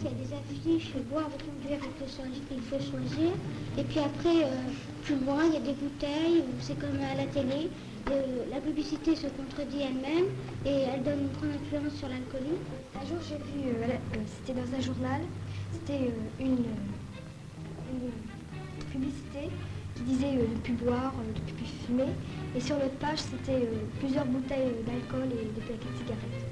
il y a des affiches, boire, reconduire, il faut choisir. Et puis après, plus loin, il y a des bouteilles, c'est comme à la télé. La publicité se contredit elle-même et elle donne une grande influence sur l'alcoolisme. Un jour, j'ai vu, c'était dans un journal, c'était une publicité qui disait ne plus boire, ne plus fumer. Et sur l'autre page, c'était plusieurs bouteilles d'alcool et des paquets de cigarettes.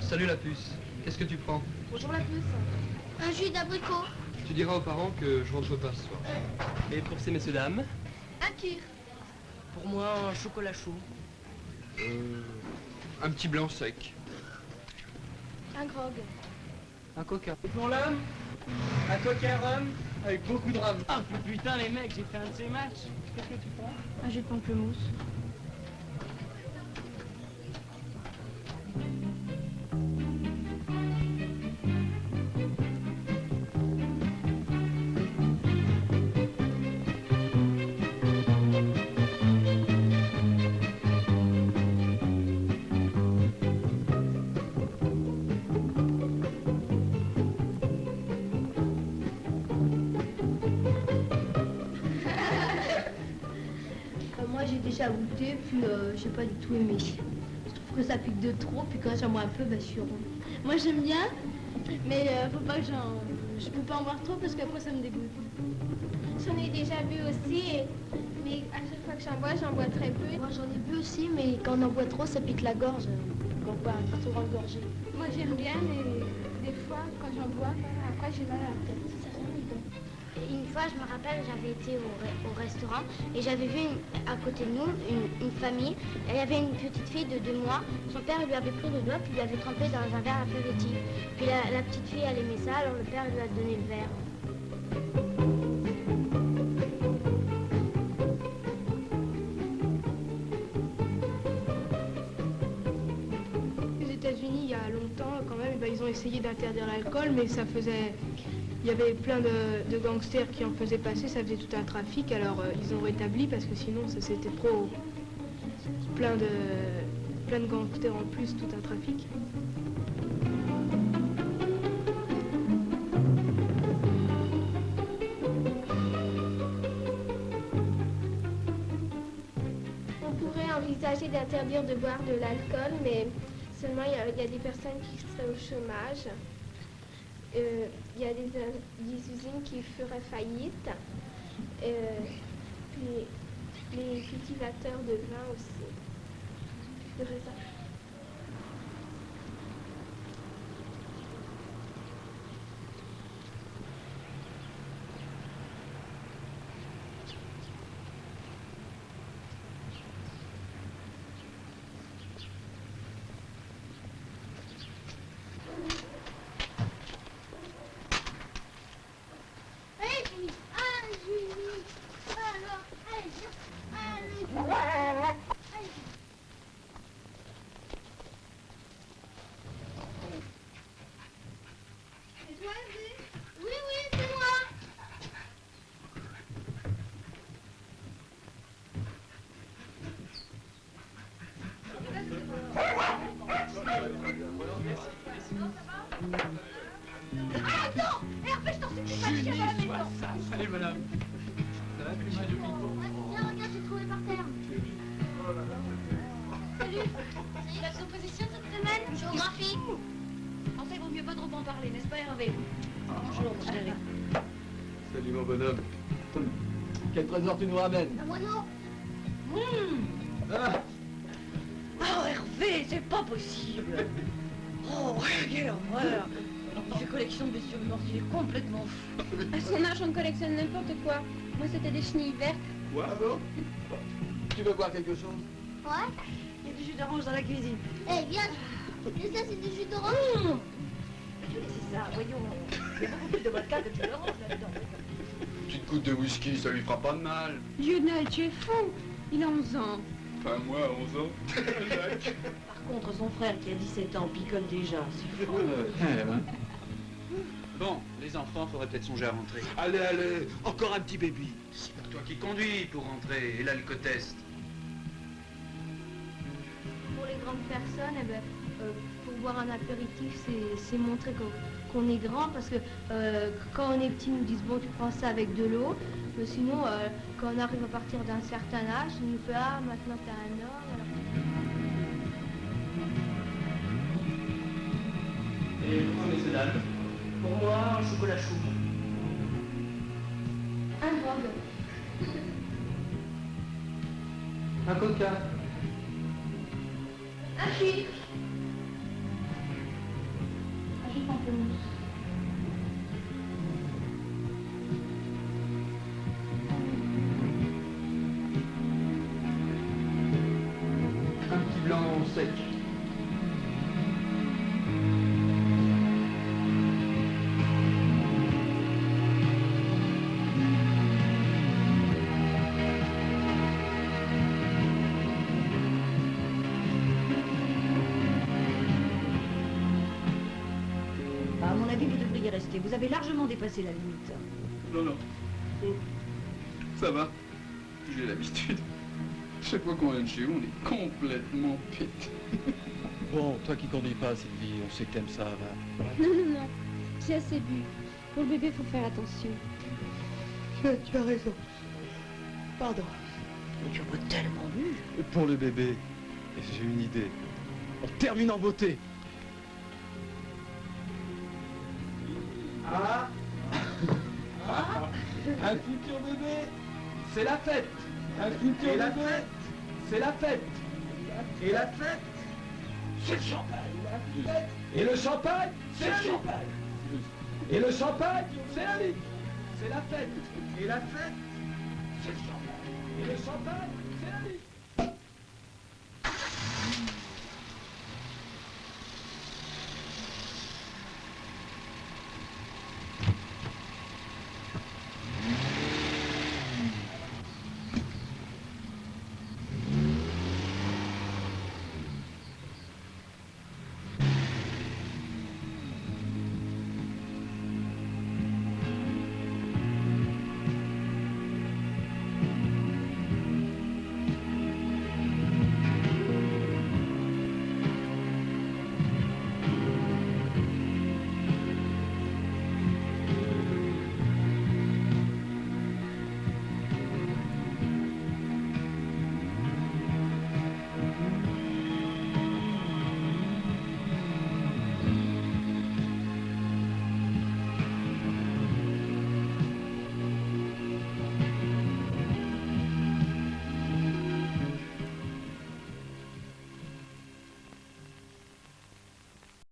Salut la puce, qu'est-ce que tu prends? Bonjour la puce. Un jus d'abricot. Tu diras aux parents que je rentre pas ce soir. Et pour ces messieurs dames? Un kir. Pour moi, un chocolat chaud. Un petit blanc sec. Un grog. Un coca. Et pour l'homme? Un coca rhum avec beaucoup de rhum. Ah putain les mecs, j'ai fait un de ces matchs. Qu'est-ce que tu prends? Un jus de pamplemousse. J'ai déjà goûté, puis j'ai pas du tout aimé. Je trouve que ça pique de trop, puis quand j'en bois un peu, bah, je suis rond. Moi j'aime bien, mais faut pas que je peux pas en boire trop parce qu'après ça me dégoûte. J'en ai déjà bu aussi, mais à chaque fois que j'en bois très peu. Moi j'en ai bu aussi, mais quand on en boit trop, ça pique la gorge. Quand on boit un trop grande gorgée. Moi j'aime bien, mais des fois quand j'en bois, après j'ai mal à la tête. Une fois, je me rappelle, j'avais été au restaurant et j'avais vu à côté de nous une famille. Il y avait une petite fille de 2 mois. Son père lui avait pris le doigt puis lui avait trempé dans un verre apéritif. Puis la petite fille, elle aimait ça, alors le père lui a donné le verre. Aux États-Unis, il y a longtemps, quand même, ils ont essayé d'interdire l'alcool, mais ça faisait... Il y avait plein de gangsters qui en faisaient passer, ça faisait tout un trafic, alors ils ont rétabli parce que sinon ça c'était trop... Plein de gangsters en plus, tout un trafic. On pourrait envisager d'interdire de boire de l'alcool, mais seulement il y a des personnes qui seraient au chômage. Il y a des usines qui feraient faillite, puis les cultivateurs de vin aussi, de raisin. Salut madame. Ça va, tu m'as du ping-pong? Tiens, regarde, j'ai trouvé par terre. Salut. C'est la composition cette semaine? Géographie. Enfin, il vaut mieux pas trop en parler, n'est-ce pas Hervé? Bonjour, mon chéri. Salut mon bonhomme. Quel trésor tu nous ramènes? Un moineau. Ah, Oh Hervé, c'est pas possible. Oh, quelle horreur. Il fait collection de bestioles mortes, il est complètement fou. À son âge, on collectionne n'importe quoi. Moi, c'était des chenilles vertes. quoi bon? Tu veux boire quelque chose? Ouais. Il y a du jus d'orange dans la cuisine. Eh, viens. Et ça, c'est du jus d'orange. C'est ça, voyons. Il y a beaucoup plus de vodka que de jus d'orange là-dedans. Petite goutte de whisky, ça lui fera pas de mal. Lionel, tu es fou. Il a 11 ans. Enfin, moi, à 11 ans. Par contre, son frère qui a 17 ans picole déjà, c'est fou. Bon, les enfants, faudrait peut-être songer à rentrer. Allez, allez, encore un petit baby. C'est pas toi qui conduis pour rentrer, et l'alcotest. Pour les grandes personnes, eh ben, pour boire un apéritif, c'est montrer qu'on est grand, parce que quand on est petit, ils nous disent bon, tu prends ça avec de l'eau, mais sinon, quand on arrive à partir d'un certain âge, ils nous font ah, maintenant t'es un homme. Alors... Et vous, messieurs, dames? Pour moi, un chocolat chaud. Un grog. Un coca. Un jus. Un jus de pamplemousse. Un petit blanc sec. À mon avis, vous devriez rester. Vous avez largement dépassé la limite. Non, non. Oh. Ça va. J'ai l'habitude. Chaque fois qu'on vient de chez vous, on est complètement pété. Bon, toi qui conduis pas, Sylvie, on sait que t'aimes ça, va. Non, non, non. J'ai assez bu. Pour le bébé, faut faire attention. Tu as raison. Pardon. Mais tu en as tellement bu. Et pour le bébé, j'ai une idée. On termine en beauté. Ah. Un futur bébé, c'est la fête. Un futur Et la bébé, fête, c'est la fête. Et la fête, C'est le champagne. Et le champagne, c'est le champagne. Et le champagne, c'est la ligue. C'est la fête. et la fête, C'est le champagne. Et le champagne,